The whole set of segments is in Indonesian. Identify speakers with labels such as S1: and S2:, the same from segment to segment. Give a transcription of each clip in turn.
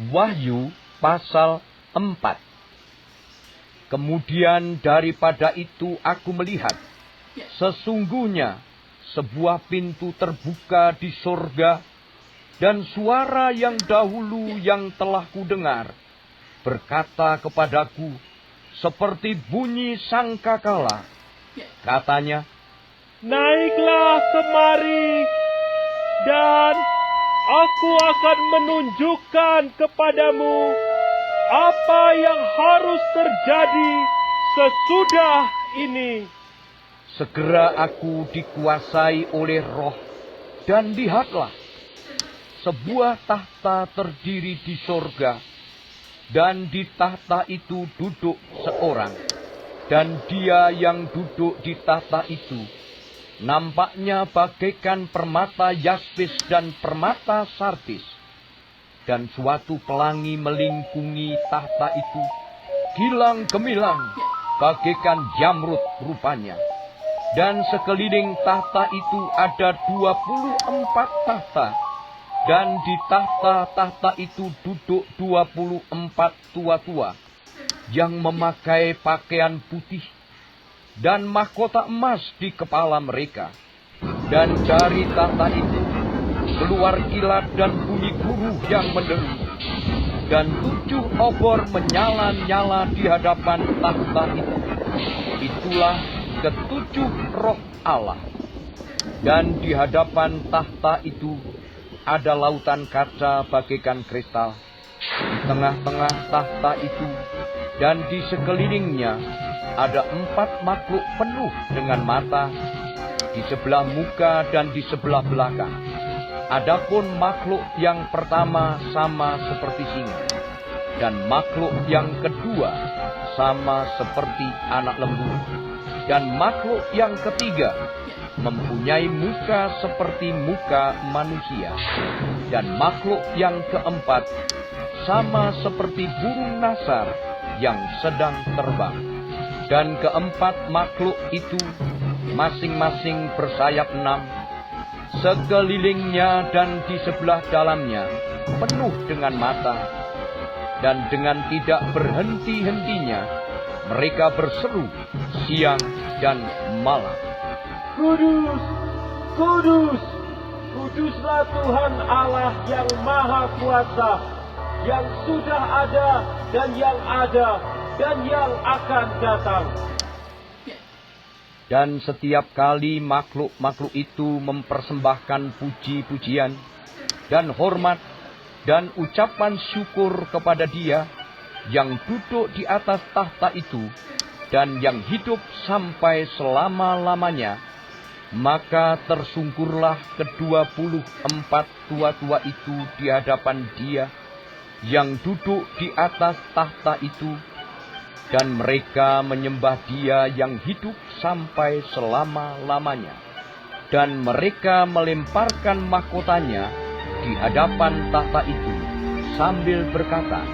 S1: Wahyu pasal 4. Kemudian daripada itu aku melihat, sesungguhnya sebuah pintu terbuka di sorga, dan suara yang dahulu yang telah kudengar berkata kepadaku, seperti bunyi sangkakala. Katanya,
S2: naiklah kemari, dan aku akan menunjukkan kepadamu apa yang harus terjadi sesudah ini.
S1: Segera aku dikuasai oleh Roh, dan lihatlah, sebuah tahta terdiri di sorga, dan di tahta itu duduk seorang, dan dia yang duduk di tahta itu nampaknya bagaikan permata yaspis dan permata sardis, dan suatu pelangi melingkungi tahta itu, gilang gemilang bagaikan jamrud rupanya. Dan sekeliling tahta itu ada 24 tahta, dan di tahta-tahta itu duduk 24 tua-tua yang memakai pakaian putih, dan mahkota emas di kepala mereka. Dan dari tahta itu keluar kilat dan bunyi guruh yang menderu, dan 7 obor menyala-nyala di hadapan tahta itu. Itulah ke-7 roh Allah. Dan di hadapan tahta itu ada lautan kaca bagaikan kristal di tengah-tengah tahta itu, dan di sekelilingnya ada 4 makhluk penuh dengan mata di sebelah muka dan di sebelah belakang. Adapun makhluk yang pertama sama seperti singa, dan makhluk yang kedua sama seperti anak lembu, dan makhluk yang ketiga mempunyai muka seperti muka manusia, dan makhluk yang keempat sama seperti burung nasar yang sedang terbang. Dan keempat makhluk itu masing-masing bersayap 6, sekelilingnya dan di sebelah dalamnya penuh dengan mata, dan dengan tidak berhenti-hentinya mereka berseru siang dan malam,
S2: Kudus, kudus, kuduslah Tuhan Allah yang Maha Kuasa, yang sudah ada dan yang ada dan yang akan datang.
S1: Dan setiap kali makhluk-makhluk itu mempersembahkan puji-pujian dan hormat dan ucapan syukur kepada Dia yang duduk di atas tahta itu dan yang hidup sampai selama-lamanya, maka tersungkurlah ke-24 tua-tua itu di hadapan Dia yang duduk di atas tahta itu, dan mereka menyembah Dia yang hidup sampai selama-lamanya. Dan mereka melemparkan mahkotanya di hadapan tahta itu sambil berkata,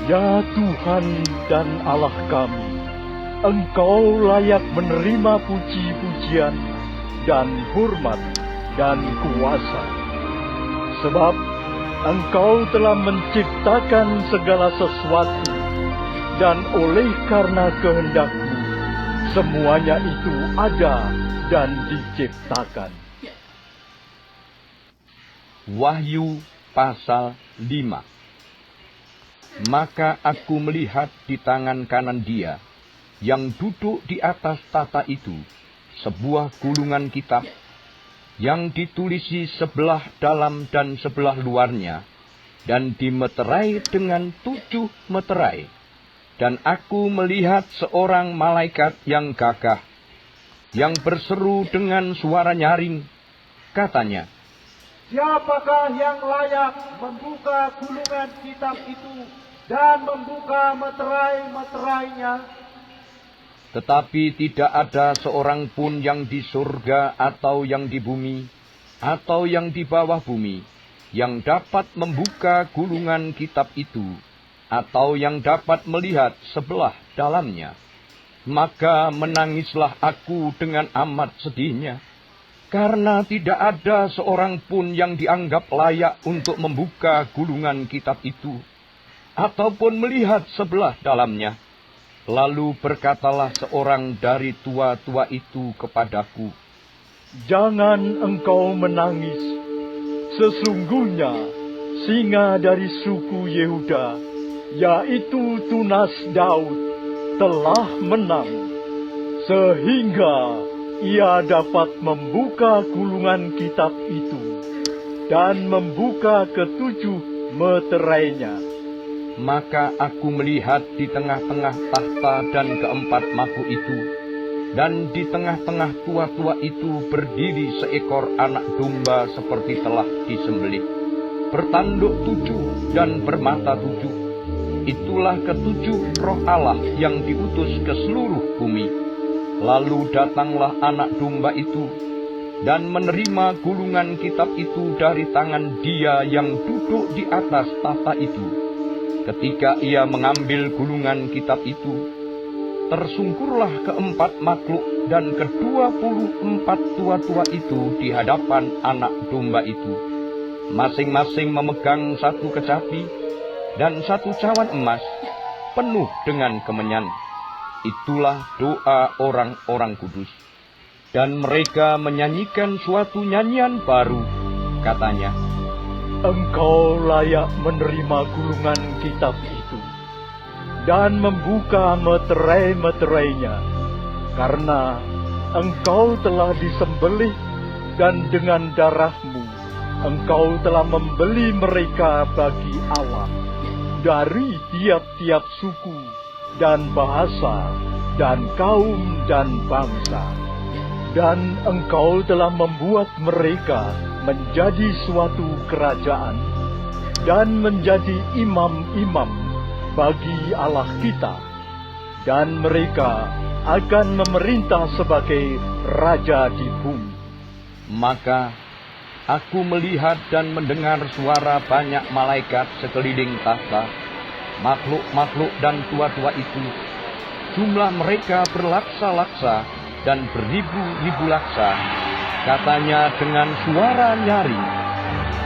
S2: Ya Tuhan dan Allah kami, Engkau layak menerima puji-pujian dan hormat dan kuasa. Sebab Engkau telah menciptakan segala sesuatu, dan oleh karena kehendak-Mu, semuanya itu ada dan diciptakan.
S1: Wahyu pasal 5. Maka aku melihat di tangan kanan Dia yang duduk di atas tahta itu sebuah gulungan kitab yang ditulisi sebelah dalam dan sebelah luarnya, dan dimeterai dengan 7 meterai. Dan aku melihat seorang malaikat yang gagah, yang berseru dengan suara nyaring. Katanya,
S2: Siapakah yang layak membuka gulungan kitab itu dan membuka meterai-meterainya?
S1: tetapi tidak ada seorang pun yang di surga atau yang di bumi atau yang di bawah bumi yang dapat membuka gulungan kitab itu atau yang dapat melihat sebelah dalamnya. Maka menangislah aku dengan amat sedihnya, Karena tidak ada seorang pun yang dianggap layak untuk membuka gulungan kitab itu, ataupun melihat sebelah dalamnya. Lalu berkatalah seorang dari tua-tua itu kepadaku,
S2: "Jangan engkau menangis. Sesungguhnya singa dari suku Yehuda, yaitu tunas Daud, telah menang, sehingga ia dapat membuka gulungan kitab itu dan membuka ketujuh meterainya."
S1: Maka aku melihat di tengah-tengah tahta dan keempat makhluk itu, dan di tengah-tengah tua-tua itu berdiri seekor anak domba seperti telah disembelih, bertanduk 7 dan bermata 7. Itulah ketujuh roh Allah yang diutus ke seluruh bumi. Lalu datanglah anak domba itu, dan menerima gulungan kitab itu dari tangan Dia yang duduk di atas tahta itu. Ketika ia mengambil gulungan kitab itu, tersungkurlah keempat makhluk dan ke-24 tua-tua itu di hadapan anak domba itu, masing-masing memegang satu kecapi dan satu cawan emas penuh dengan kemenyan. Itulah doa orang-orang kudus. Dan mereka menyanyikan suatu nyanyian baru, katanya,
S2: "Engkau layak menerima gulungan kitab itu dan membuka meterai-meterainya, karena engkau telah disembelih dan dengan darahmu engkau telah membeli mereka bagi Allah dari tiap-tiap suku dan bahasa dan kaum dan bangsa. Dan engkau telah membuat mereka menjadi suatu kerajaan dan menjadi imam-imam bagi Allah kita, dan mereka akan memerintah sebagai raja di bumi."
S1: Maka aku melihat dan mendengar suara banyak malaikat sekeliling tahta, makhluk-makhluk dan tua-tua itu. Jumlah mereka berlaksa-laksa dan beribu-ribu laksa. Katanya dengan suara nyaring,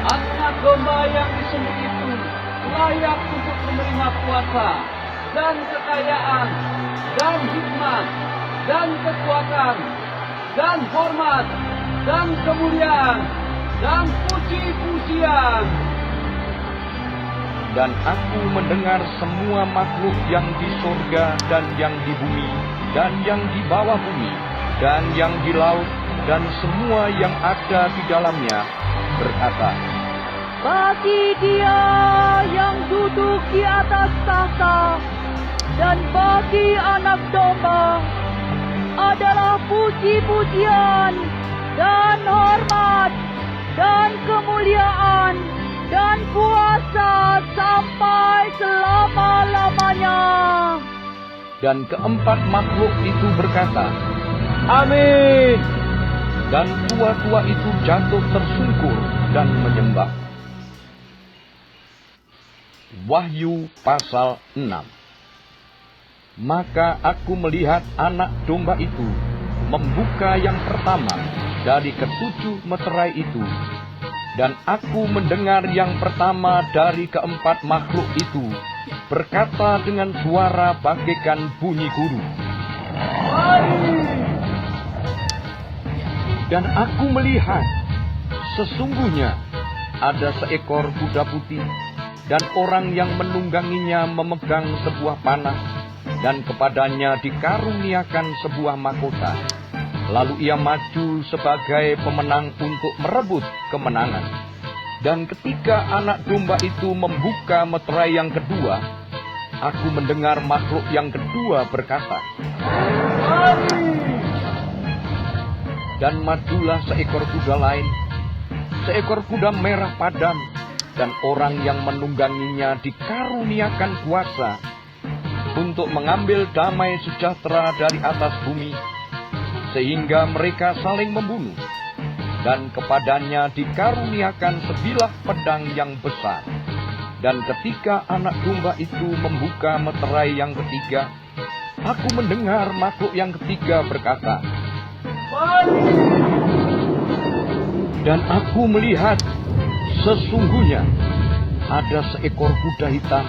S3: "Anak domba yang disembelih itu layak untuk menerima kuasa dan kekayaan dan hikmat dan kekuatan dan hormat dan kemuliaan dan puji-pujian."
S1: Dan aku mendengar semua makhluk yang di sorga dan yang di bumi dan yang di bawah bumi dan yang di laut dan semua yang ada di dalamnya berkata,
S4: "Bagi Dia yang duduk di atas tahta dan bagi Anak Domba adalah puji-pujian dan hormat dan kemuliaan dan kuasa sampai selama-lamanya."
S1: Dan keempat makhluk itu berkata,
S2: Amin.
S1: dan tua-tua itu jatuh tersungkur dan menyembah. Wahyu pasal 6. Maka aku melihat anak domba itu membuka yang pertama dari ketujuh meterai itu, dan aku mendengar yang pertama dari keempat makhluk itu berkata dengan suara bagaikan bunyi guru, dan aku melihat, sesungguhnya ada seekor kuda putih, dan orang yang menungganginya memegang sebuah panah, dan kepadanya dikaruniakan sebuah mahkota. Lalu ia maju sebagai pemenang untuk merebut kemenangan. Dan ketika anak domba itu membuka meterai yang kedua, aku mendengar makhluk yang kedua berkata, dan majulah seekor kuda lain, seekor kuda merah padam, dan orang yang menungganginya dikaruniakan kuasa untuk mengambil damai sejahtera dari atas bumi, sehingga mereka saling membunuh. Dan kepadanya dikaruniakan sebilah pedang yang besar. Dan ketika anak domba itu membuka meterai yang ketiga, aku mendengar makhluk yang ketiga berkata, Dan aku melihat, sesungguhnya ada seekor kuda hitam,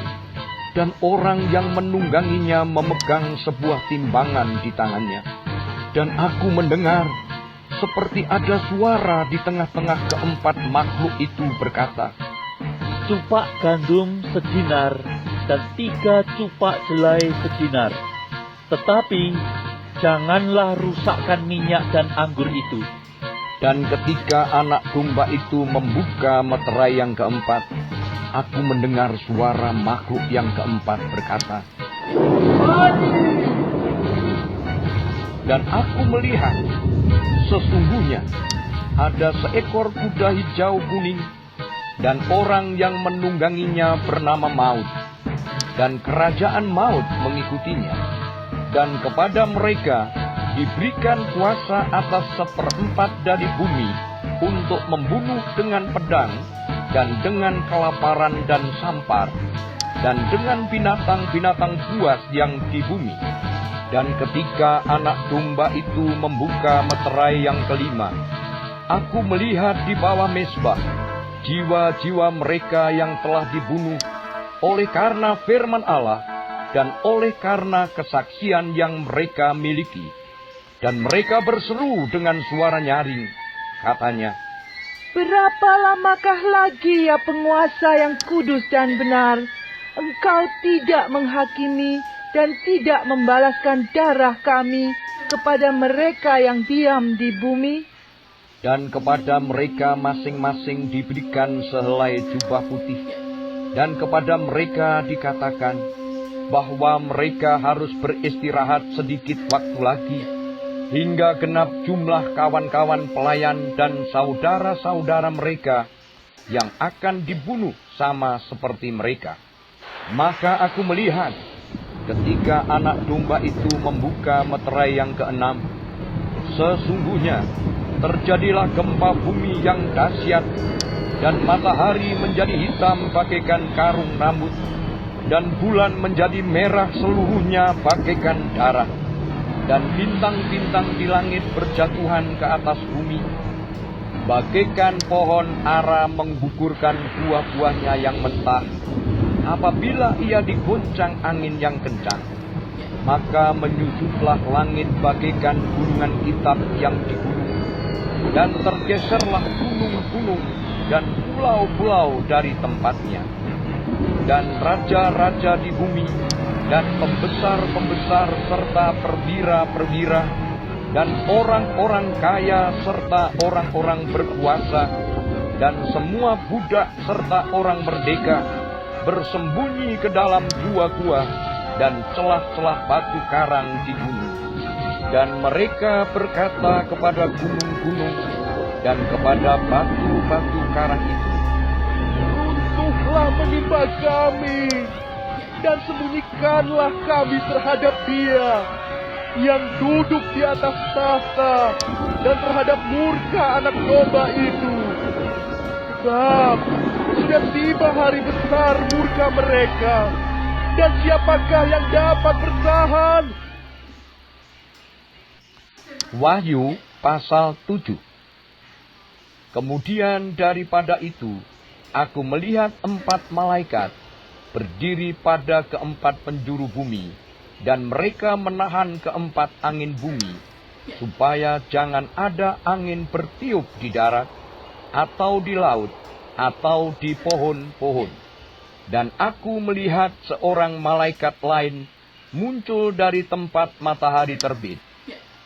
S1: dan orang yang menungganginya memegang sebuah timbangan di tangannya. Dan aku mendengar, seperti ada suara di tengah-tengah keempat makhluk itu berkata,
S2: Cupak gandum sedinar dan 3 cupak jelai sedinar. Tetapi janganlah rusakkan minyak dan anggur itu.
S1: Dan ketika anak domba itu membuka meterai yang keempat, aku mendengar suara makhluk yang keempat berkata, Dan aku melihat, sesungguhnya ada seekor kuda hijau kuning, dan orang yang menungganginya bernama Maut, dan kerajaan maut mengikutinya. Dan kepada mereka diberikan kuasa atas 1/4 dari bumi untuk membunuh dengan pedang, dan dengan kelaparan dan sampar, dan dengan binatang-binatang buas yang di bumi. Dan ketika anak domba itu membuka meterai yang kelima, aku melihat di bawah mezbah jiwa-jiwa mereka yang telah dibunuh oleh karena firman Allah dan oleh karena kesaksian yang mereka miliki. Dan mereka berseru dengan suara nyaring, katanya,
S4: Berapa lamakah lagi ya penguasa yang kudus dan benar, engkau tidak menghakimi dan tidak membalaskan darah kami kepada mereka yang diam di bumi?
S1: Dan kepada mereka masing-masing diberikan sehelai jubah putih. Dan kepada mereka dikatakan bahwa mereka harus beristirahat sedikit waktu lagi, hingga genap jumlah kawan-kawan pelayan dan saudara-saudara mereka yang akan dibunuh sama seperti mereka. Maka aku melihat, ketika anak domba itu membuka meterai yang keenam, sesungguhnya terjadilah gempa bumi yang dahsyat, dan matahari menjadi hitam bagaikan karung rambut, dan bulan menjadi merah seluruhnya bagaikan darah, dan bintang-bintang di langit berjatuhan ke atas bumi, bagaikan pohon ara menggugurkan buah-buahnya yang mentah apabila ia digoncang angin yang kencang. Maka menyusutlah langit bagaikan gunungan hitam yang digulung, dan tergeserlah gunung-gunung dan pulau-pulau dari tempatnya. Dan raja-raja di bumi, dan pembesar-pembesar serta perwira-perwira, dan orang-orang kaya serta orang-orang berkuasa, dan semua budak serta orang merdeka, bersembunyi ke dalam gua-gua dan celah-celah batu karang di gunung. Dan mereka berkata kepada gunung-gunung dan kepada batu-batu karang itu,
S2: Runtuhlah menimpa kami, dan sembunyikanlah kami terhadap Dia yang duduk di atas tahta dan terhadap murka anak domba itu. Sebab sudah tiba hari besar murka mereka, dan siapakah yang dapat bertahan?
S1: Wahyu pasal 7. Kemudian daripada itu, aku melihat 4 malaikat berdiri pada keempat penjuru bumi, dan mereka menahan keempat angin bumi, supaya jangan ada angin bertiup di darat, atau di laut, atau di pohon-pohon. Dan aku melihat seorang malaikat lain muncul dari tempat matahari terbit.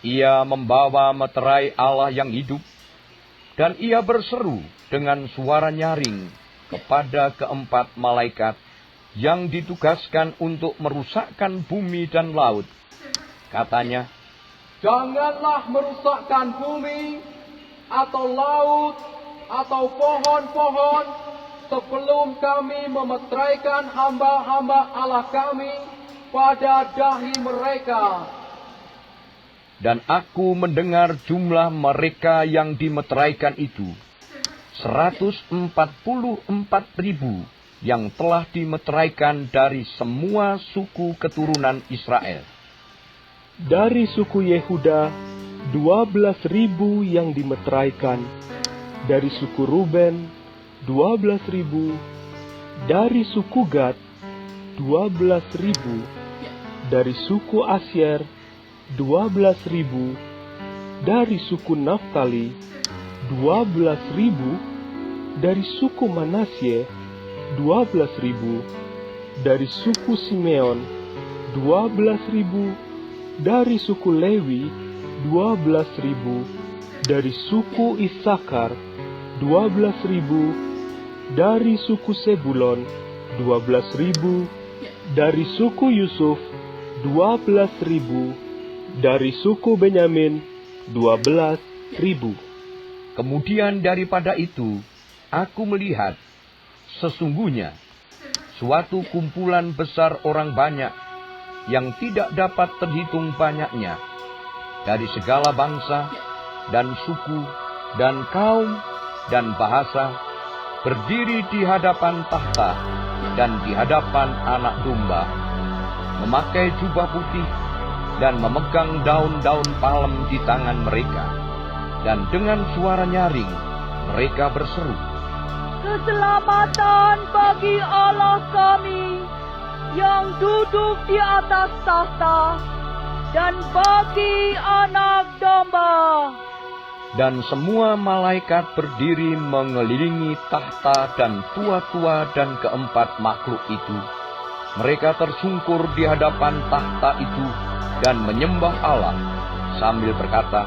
S1: Ia membawa meterai Allah yang hidup, dan ia berseru dengan suara nyaring kepada keempat malaikat yang ditugaskan untuk merusakkan bumi dan laut. Katanya,
S3: Janganlah merusakkan bumi, atau laut, atau pohon-pohon, sebelum kami memeteraikan hamba-hamba Allah kami pada dahi mereka.
S1: Dan aku mendengar jumlah mereka yang dimeteraikan itu, 144.000 yang telah dimeteraikan dari semua suku keturunan Israel.
S2: Dari suku Yehuda 12.000 yang dimeteraikan, Dari suku Ruben 12.000. Dari suku Gad 12.000. Dari suku Asyer 12.000. Dari suku Naftali 12.000. Dari suku Manasye 12.000. Dari suku Simeon 12.000. Dari suku Lewi 12.000. Dari suku Isakar 12.000. Dari suku Sebulon 12.000. Dari suku Yusuf 12.000. Dari suku Benyamin 12.000.
S1: Kemudian daripada itu, aku melihat, sesungguhnya, suatu kumpulan besar orang banyak, yang tidak dapat terhitung banyaknya, dari segala bangsa, dan suku, dan kaum, dan bahasa, berdiri di hadapan tahta, dan di hadapan Anak Domba, memakai jubah putih, dan memegang daun-daun palem di tangan mereka, dan dengan suara nyaring, mereka berseru,
S4: Keselamatan bagi Allah kami yang duduk di atas tahta dan bagi Anak Domba.
S1: Dan semua malaikat berdiri mengelilingi tahta dan tua-tua dan keempat makhluk itu. Mereka tersungkur di hadapan tahta itu dan menyembah Allah sambil berkata,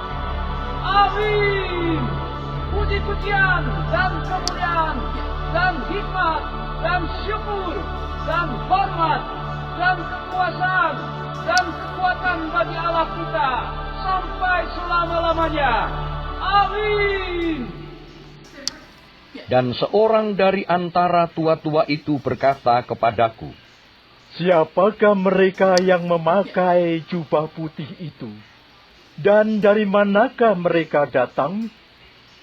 S3: Amin. Puji-pujian dan kemuliaan dan hikmat dan syukur dan hormat dan kekuasaan dan kekuatan bagi Allah kita sampai selama-lamanya. Amin.
S1: Dan seorang dari antara tua-tua itu berkata kepadaku,
S2: Siapakah mereka yang memakai jubah putih itu? Dan dari manakah mereka datang?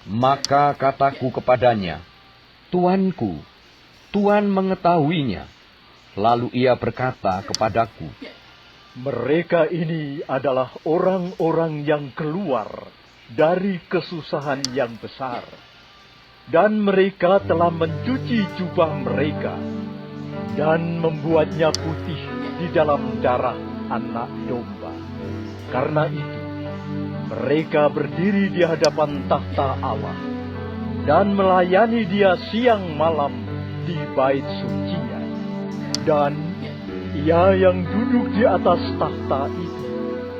S1: Maka kataku kepadanya, Tuanku, Tuan mengetahuinya. Lalu ia berkata kepadaku,
S2: Mereka ini adalah orang-orang yang keluar dari kesusahan yang besar. Dan mereka telah mencuci jubah mereka dan membuatnya putih di dalam darah Anak Domba. Karena itu, mereka berdiri di hadapan tahta Allah dan melayani Dia siang malam di bait sucinya. Dan Ia yang duduk di atas tahta itu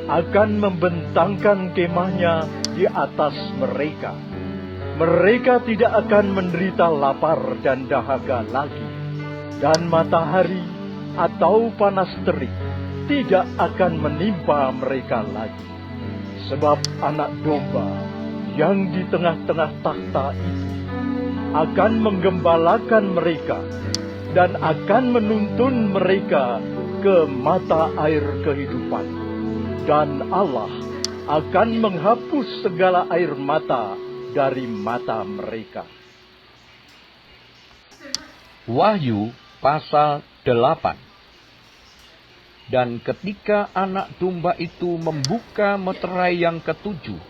S2: akan membentangkan kemahnya di atas mereka. Mereka tidak akan menderita lapar dan dahaga lagi, dan matahari atau panas terik tidak akan menimpa mereka lagi. Sebab Anak Domba yang di tengah-tengah tahta itu akan menggembalakan mereka dan akan menuntun mereka ke mata air kehidupan. Dan Allah akan menghapus segala air mata dari mata mereka.
S1: Wahyu pasal 8. Dan ketika Anak Domba itu membuka meterai yang ketujuh,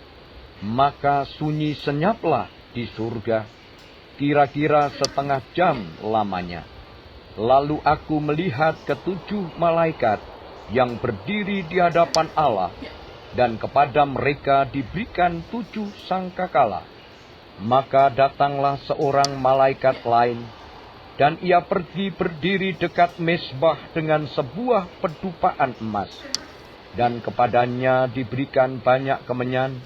S1: maka sunyi senyaplah di surga, kira-kira setengah jam lamanya. Lalu aku melihat ketujuh malaikat yang berdiri di hadapan Allah, dan kepada mereka diberikan 7 sangkakala. Maka datanglah seorang malaikat lain, dan ia pergi berdiri dekat mezbah dengan sebuah pedupaan emas. Dan kepadanya diberikan banyak kemenyan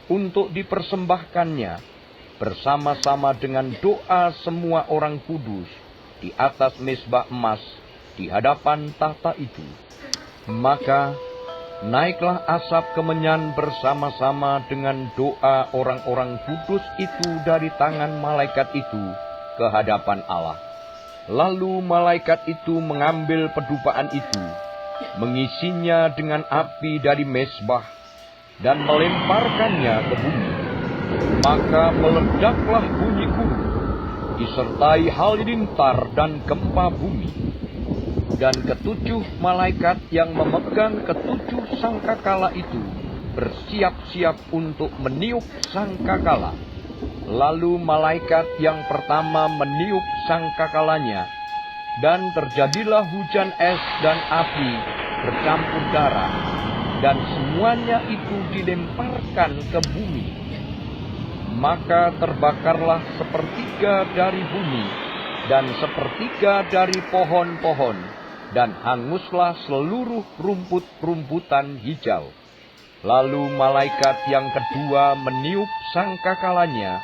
S1: untuk dipersembahkannya bersama-sama dengan doa semua orang kudus di atas mezbah emas di hadapan tahta itu. Maka naiklah asap kemenyan bersama-sama dengan doa orang-orang kudus itu dari tangan malaikat itu ke hadapan Allah. Lalu malaikat itu mengambil pedupaan itu, mengisinya dengan api dari mezbah, dan melemparkannya ke bumi. Maka meledaklah bunyi gunung, disertai halilintar dan gempa bumi. Dan ketujuh malaikat yang memegang ketujuh sangkakala itu bersiap-siap untuk meniup sangkakala. Lalu malaikat yang pertama meniup sangkakalanya, dan terjadilah hujan es dan api bercampur darah, dan semuanya itu dilemparkan ke bumi. Maka terbakarlah sepertiga dari bumi, dan sepertiga dari pohon-pohon, dan hanguslah seluruh rumput-rumputan hijau. Lalu malaikat yang kedua meniup sangkakalanya,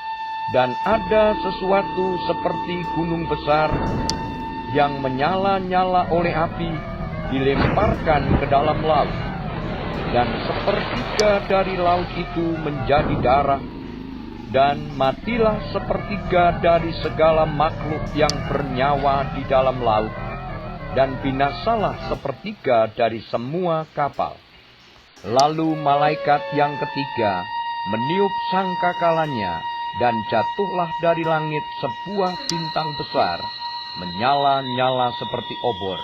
S1: dan ada sesuatu seperti gunung besar yang menyala-nyala oleh api dilemparkan ke dalam laut. Dan sepertiga dari laut itu menjadi darah, dan matilah sepertiga dari segala makhluk yang bernyawa di dalam laut, dan binasalah sepertiga dari semua kapal. Lalu malaikat yang ketiga meniup sangkakalanya, dan jatuhlah dari langit sebuah bintang besar, menyala-nyala seperti obor.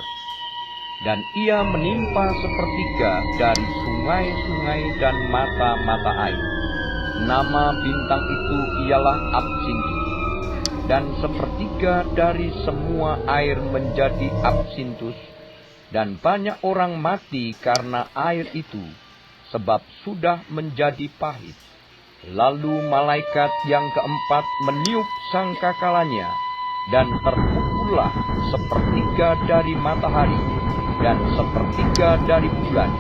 S1: Dan ia menimpa sepertiga dari sungai-sungai dan mata-mata air. Nama bintang itu ialah Absintus. Dan sepertiga dari semua air menjadi absintus, dan banyak orang mati karena air itu, sebab sudah menjadi pahit. Lalu malaikat yang keempat meniup sangkakalanya, dan terpukullah sepertiga dari matahari, dan sepertiga dari bulan,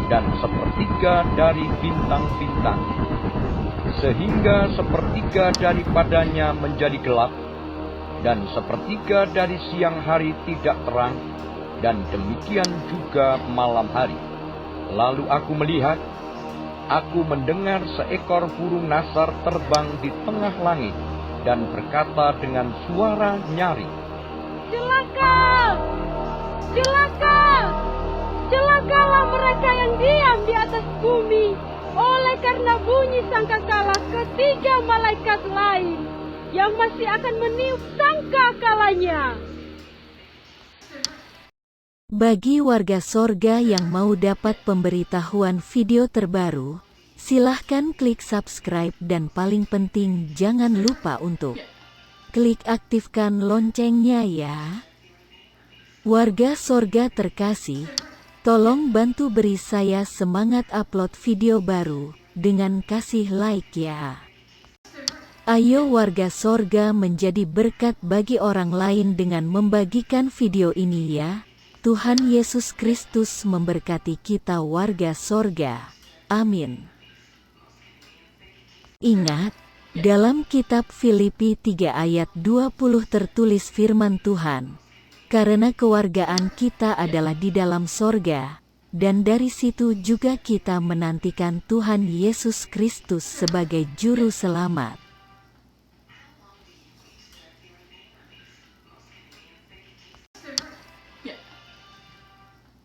S1: dan sepertiga dari bintang-bintang, sehingga sepertiga daripadanya menjadi gelap, dan sepertiga dari siang hari tidak terang, dan demikian juga malam hari. Lalu aku melihat, aku mendengar seekor burung nasar terbang di tengah langit, dan berkata dengan suara nyaring,
S5: "Celaka! Celaka! Celakalah mereka yang diam di atas bumi, oleh karena bunyi sangkakala ketiga malaikat lain yang masih akan meniup sangkakalanya."
S6: Bagi warga sorga yang mau dapat pemberitahuan video terbaru, silahkan klik subscribe dan paling penting jangan lupa untuk klik aktifkan loncengnya ya. Warga sorga terkasih, tolong bantu beri saya semangat upload video baru dengan kasih like ya. Ayo warga sorga menjadi berkat bagi orang lain dengan membagikan video ini ya. Tuhan Yesus Kristus memberkati kita warga sorga. Amin. Ingat, dalam kitab Filipi 3 ayat 20 tertulis firman Tuhan, "Karena kewargaan kita adalah di dalam sorga, dan dari situ juga kita menantikan Tuhan Yesus Kristus sebagai Juru Selamat."